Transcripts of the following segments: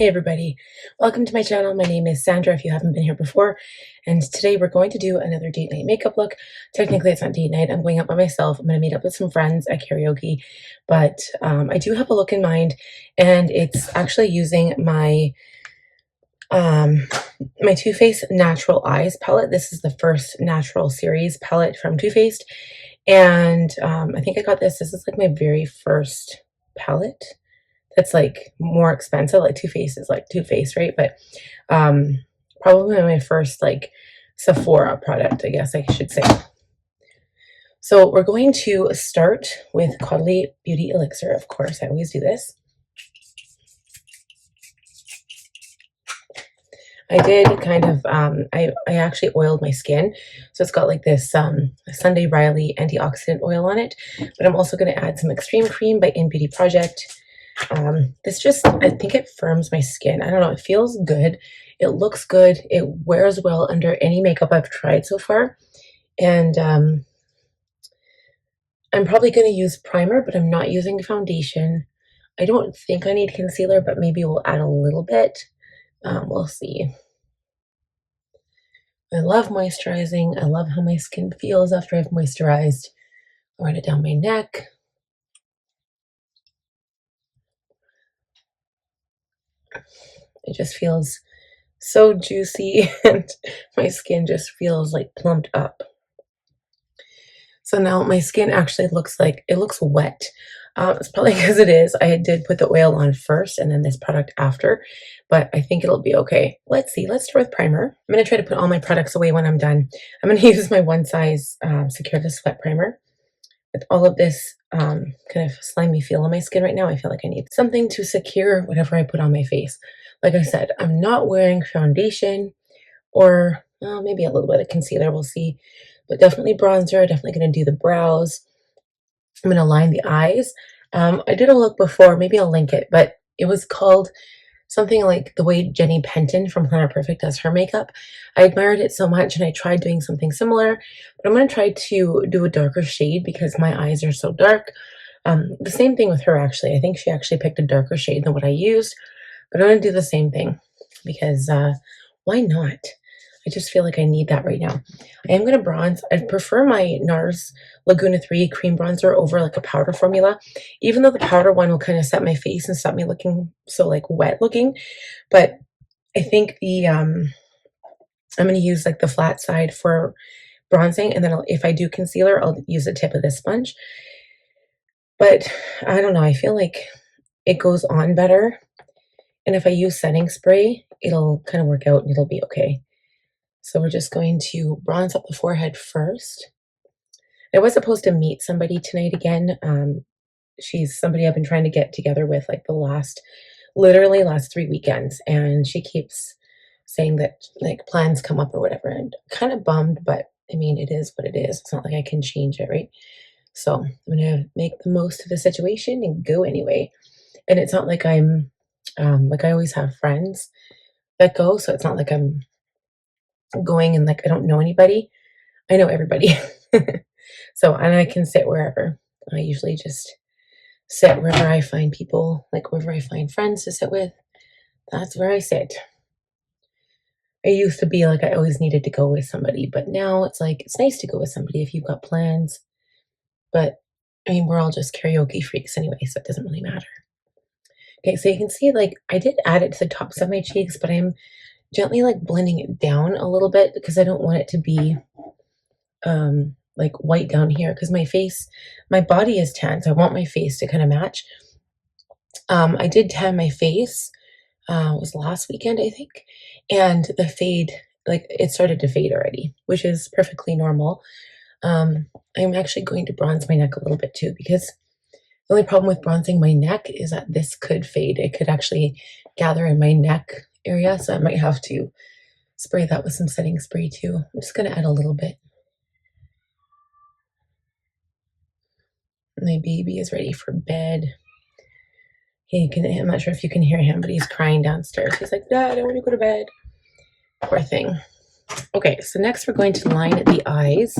everybody, welcome to my channel. My name is Sandra if you haven't been here before, and today we're going to do another date night makeup look. Technically it's not date night, I'm going out by myself. I'm going to meet up with some friends at karaoke, but I do have a look in mind, and it's actually using my my Too Faced Natural Eyes palette. This is the first natural series palette from Too Faced, and I think I got this is like my very first palette. It's like more expensive. Like Too Faced is like Too Faced, right? But probably my first like Sephora product, I guess I should say. So we're going to start with Caudalioe Beauty Elixir. Of course, I always do this. I did kind of, I actually oiled my skin. So it's got like this Sunday Riley antioxidant oil on it. But I'm also going to add some Extreme Cream by Innbeauty Project. This just, I think it firms my skin. I don't know, it feels good, it looks good, it wears well under any makeup I've tried so far. And I'm probably going to use primer, but I'm not using foundation. I don't think I need concealer, but maybe we'll add a little bit. We'll see. I love moisturizing. I love how my skin feels after I've moisturized. I'll run it down my neck. It just feels so juicy and my skin just feels like plumped up. So now my skin actually looks like, it looks wet. It's probably because it is. I did put the oil on first and then this product after, but I think it'll be okay. Let's see. Let's start with primer. I'm going to try to put all my products away when I'm done. I'm going to use my One Size Secure the Sweat primer. With all of this kind of slimy feel on my skin right now, I feel like I need something to secure whatever I put on my face. Like I said, I'm not wearing foundation or maybe a little bit of concealer, we'll see. But definitely bronzer, definitely going to do the brows. I'm going to line the eyes. I did a look before, maybe I'll link it, but it was called something like the way Jenny Penton from Planet Perfect does her makeup. I admired it so much and I tried doing something similar, but I'm going to try to do a darker shade because my eyes are so dark. The same thing with her actually. I think she actually picked a darker shade than what I used, but I'm going to do the same thing because why not? I just feel like I need that right now. I am going to bronze. I prefer my Nars Laguna 3 cream bronzer over like a powder formula, even though the powder one will kind of set my face and stop me looking so like wet looking. But I think the I'm going to use like the flat side for bronzing, and then if I do concealer, I'll use the tip of this sponge. But I don't know, I feel like it goes on better, and if I use setting spray, it'll kind of work out and it'll be okay. So we're just going to bronze up the forehead first. I was supposed to meet somebody tonight again. She's somebody I've been trying to get together with like the literally last 3 weekends. And she keeps saying that like plans come up or whatever. And kind of bummed, but I mean, it is what it is. It's not like I can change it, right? So I'm going to make the most of the situation and go anyway. And it's not like I'm, like I always have friends that go. So it's not like I'm going and like I don't know anybody. I know everybody. So, and I can sit wherever. I usually just sit wherever I find people, like wherever I find friends to sit with. That's where I sit. I used to be like I always needed to go with somebody, but now it's like it's nice to go with somebody if you've got plans. But I mean, we're all just karaoke freaks anyway, so it doesn't really matter. Okay, so you can see like I did add it to the tops of my cheeks, but I'm gently like blending it down a little bit because I don't want it to be like white down here because my body is tan, so I want my face to kind of match. I did tan my face, it was last weekend I think, and the fade, like it started to fade already, which is perfectly normal. I'm actually going to bronze my neck a little bit too because the only problem with bronzing my neck is that this could fade. It could actually gather in my neck area, so I might have to spray that with some setting spray too. I'm just going to add a little bit. My baby is ready for bed. I'm not sure if you can hear him, but he's crying downstairs. He's like, Dad, I want to go to bed. Poor thing. Okay, so next we're going to line the eyes.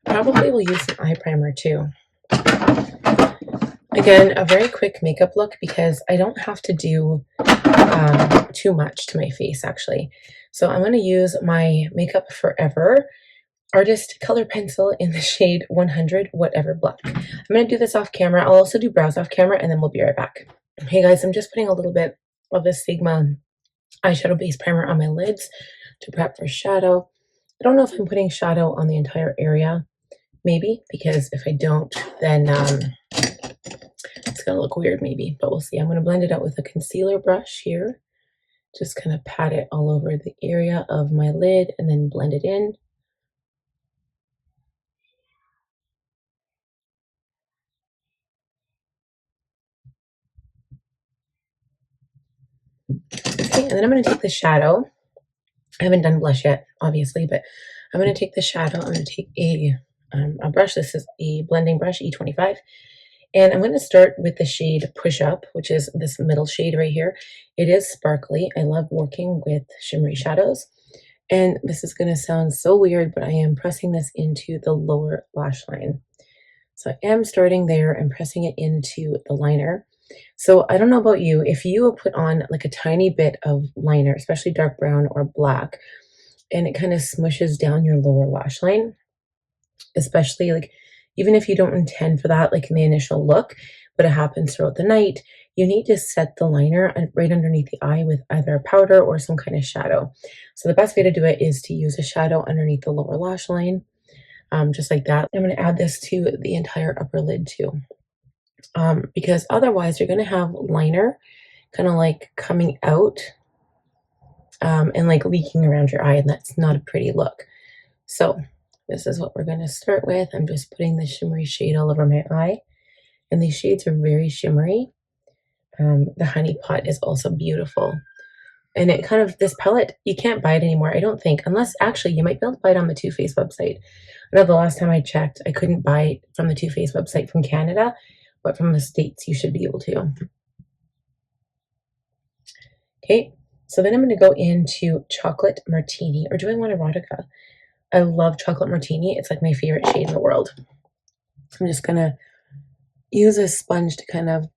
Probably we'll use some eye primer too. Again, a very quick makeup look because I don't have to do too much to my face actually. So I'm going to use my Makeup Forever Artist Color Pencil in the shade 100 Whatever Black. I'm going to do this off camera. I'll also do brows off camera and then we'll be right back. Hey guys, I'm just putting a little bit of this Sigma eyeshadow base primer on my lids to prep for shadow. I don't know if I'm putting shadow on the entire area. Maybe, because if I don't, then it's going to look weird maybe, but we'll see. I'm going to blend it out with a concealer brush here. Just kind of pat it all over the area of my lid and then blend it in. Okay, and then I'm going to take the shadow. I haven't done blush yet, obviously, but I'm going to take the shadow. I'm going to take a brush. This is a blending brush, E25. And I'm going to start with the shade Push Up, which is this middle shade right here. It is sparkly. I love working with shimmery shadows. And this is going to sound so weird, but I am pressing this into the lower lash line. So I am starting there and pressing it into the liner. So I don't know about you, if you put on like a tiny bit of liner, especially dark brown or black, and it kind of smushes down your lower lash line, especially like even if you don't intend for that, like in the initial look, but it happens throughout the night, you need to set the liner right underneath the eye with either a powder or some kind of shadow. So the best way to do it is to use a shadow underneath the lower lash line, just like that. I'm going to add this to the entire upper lid too, because otherwise you're going to have liner kind of like coming out and like leaking around your eye, and that's not a pretty look. So this is what we're going to start with. I'm just putting the shimmery shade all over my eye. And these shades are very shimmery. The Honey Pot is also beautiful. And it kind of, this palette, you can't buy it anymore, I don't think. Unless, actually, you might be able to buy it on the Too Faced website. I know the last time I checked, I couldn't buy it from the Too Faced website from Canada. But from the States, you should be able to. Okay, so then I'm going to go into Chocolate Martini. Or do I want Erotica? I love Chocolate Martini. It's like my favorite shade in the world. I'm just going to use a sponge to kind of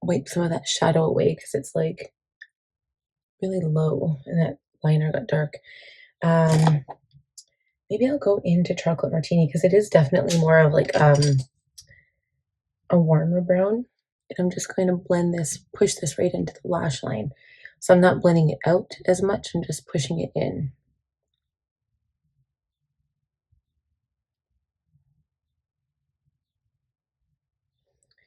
wipe some of that shadow away because it's like really low and that liner got dark. Maybe I'll go into Chocolate Martini because it is definitely more of like a warmer brown. And I'm just going to blend this, push this right into the lash line. So I'm not blending it out as much, I'm just pushing it in.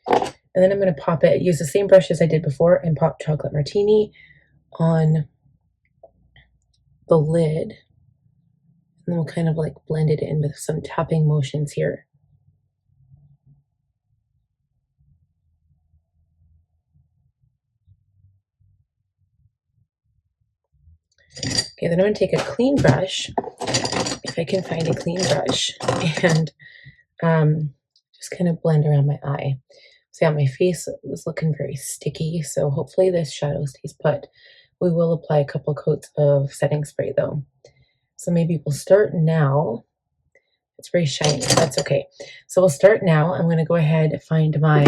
And then I'm going to pop it, use the same brush as I did before and pop Chocolate Martini on the lid. And then we'll kind of like blend it in with some tapping motions here. Okay, then I'm going to take a clean brush, if I can find a clean brush, and just kind of blend around my eye. So yeah, my face was looking very sticky, so hopefully this shadow stays put. We will apply a couple coats of setting spray though. So maybe we'll start now. It's very shiny, that's okay. So we'll start now. I'm going to go ahead and find my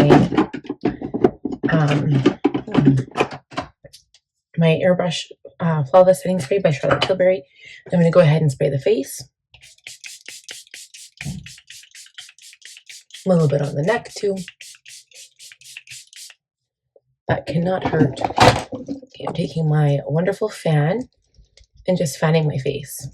my Airbrush Flawless Setting Spray by Charlotte Tilbury. I'm going to go ahead and spray the face. A little bit on the neck too. That cannot hurt. Okay, I'm taking my wonderful fan and just fanning my face.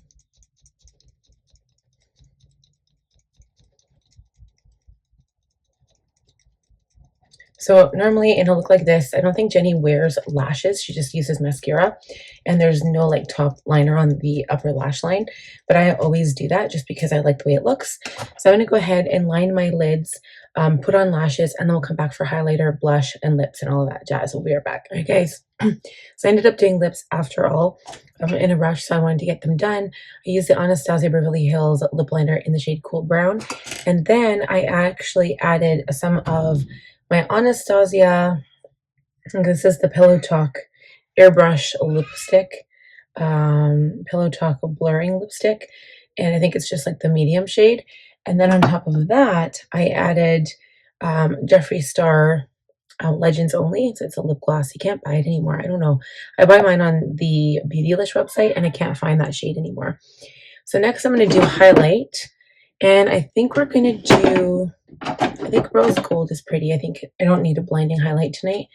So normally it'll look like this. I don't think Jenny wears lashes. She just uses mascara, and there's no like top liner on the upper lash line, but I always do that just because I like the way it looks. So I'm going to go ahead and line my lids, put on lashes, and then we'll come back for highlighter, blush, and lips and all of that jazz. We'll be right back. All right, guys. So I ended up doing lips after all. I'm in a rush, so I wanted to get them done. I used the Anastasia Beverly Hills lip liner in the shade Cool Brown, and then I actually added some of my Anastasia, this is the Pillowtalk Airbrush lipstick, Pillowtalk Blurring lipstick, and I think it's just like the medium shade. And then on top of that, I added Jeffree Star Legends Only. So it's a lip gloss. You can't buy it anymore. I don't know. I buy mine on the Beautylish website and I can't find that shade anymore. So next I'm going to do highlight. And I think we're going to do, I think rose gold is pretty. I think I don't need a blinding highlight tonight.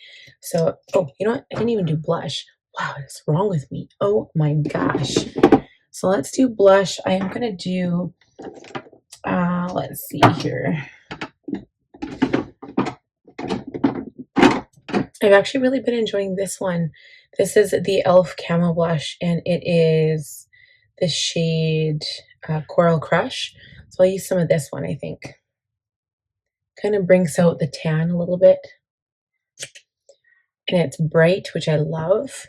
So, oh, you know what? I didn't even do blush. Wow, what's wrong with me? Oh my gosh. So let's do blush. I am going to do, let's see here. I've actually really been enjoying this one. This is the e.l.f. Camo Blush, and it is the shade Coral Crush. So I'll use some of this one, I think. Kind of brings out the tan a little bit. And it's bright, which I love.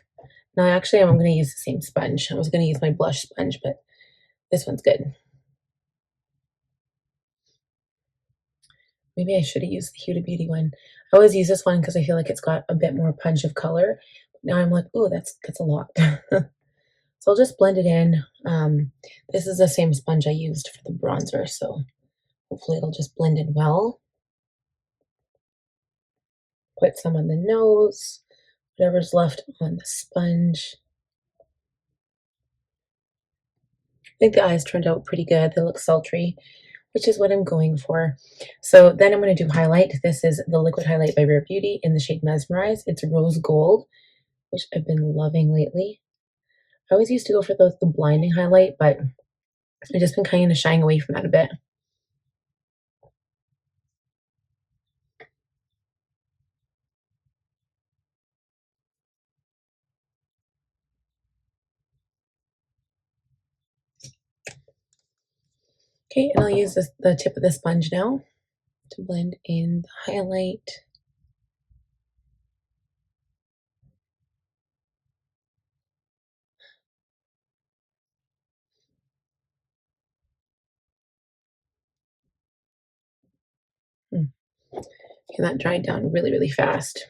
Now, actually, I'm going to use the same sponge. I was going to use my blush sponge, but this one's good. Maybe I should have used the Huda Beauty one. I always use this one because I feel like it's got a bit more punch of color. Now I'm like, oh, that's a lot. So I'll just blend it in. This is the same sponge I used for the bronzer, so hopefully it'll just blend in well. Put some on the nose, whatever's left on the sponge. I think the eyes turned out pretty good. They look sultry, which is what I'm going for. So then I'm going to do highlight. This is the Liquid Highlight by Rare Beauty in the shade Mesmerize. It's rose gold, which I've been loving lately. I always used to go for the blinding highlight, but I've just been kind of shying away from that a bit. Okay, and I'll use the tip of the sponge now to blend in the highlight. And that dried down really, really fast.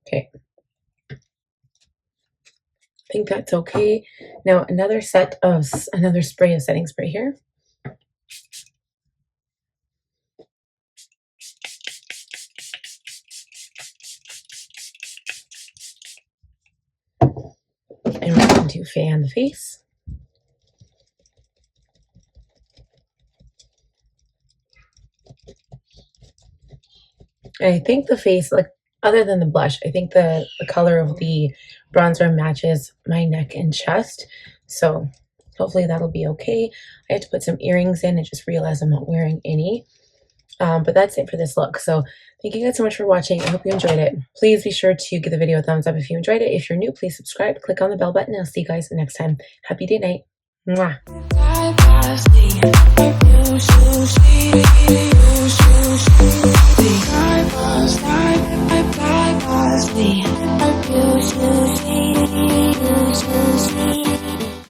Okay. I think that's okay. Now another spray of setting spray here. And we're going to fan the face. I think the face, like other than the blush, I think the color of the bronzer matches my neck and chest. So hopefully that'll be okay. I have to put some earrings in. I just realized I'm not wearing any. But that's it for this look. So thank you guys so much for watching. I hope you enjoyed it. Please be sure to give the video a thumbs up if you enjoyed it. If you're new, please subscribe. Click on the bell button. I'll see you guys next time. Happy date night. Mwah.